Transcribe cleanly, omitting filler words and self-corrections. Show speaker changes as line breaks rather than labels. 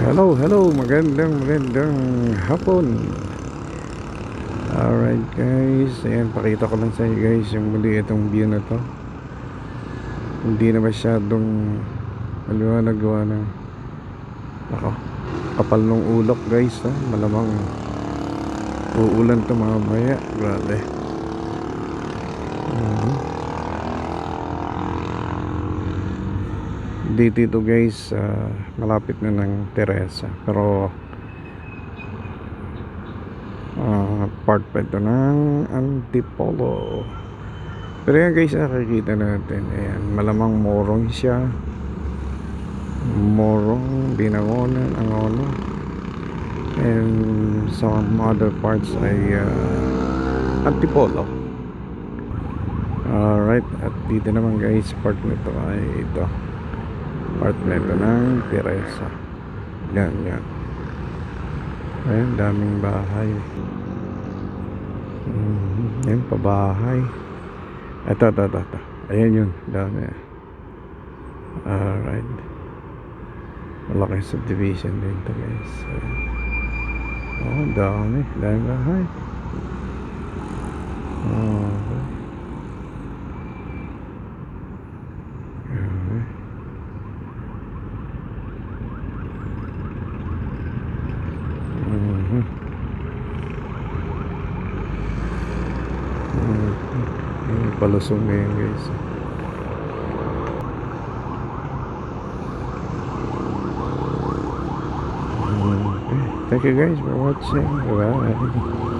Hello, magandang hapon. Alright guys, ayan, pakita ko lang sa inyo guys yung muli itong view na to. Hindi na masyadong maliwanag gawa ng ako, kapal ng ulok guys, ha? Malamang uulan to mamaya. Grabe. Dito guys, malapit na ng Teresa, pero part pa ito ng Antipolo. Pero yan guys, nakikita natin, ayan, malamang Morong siya, Morong, Binangonan, Angono, and some other parts ay Antipolo. Alright, at dito naman guys, part nito ay ito, part nito ng Teresa. Yan. Ayan, daming bahay. Ayan, pabahay. Ito. Ayan yun, dami. Alright. Malaking subdivision din to guys. Oh, dami bahay. Okay. Palusong ngayon guys. Okay. Thank you guys for watching. Bye.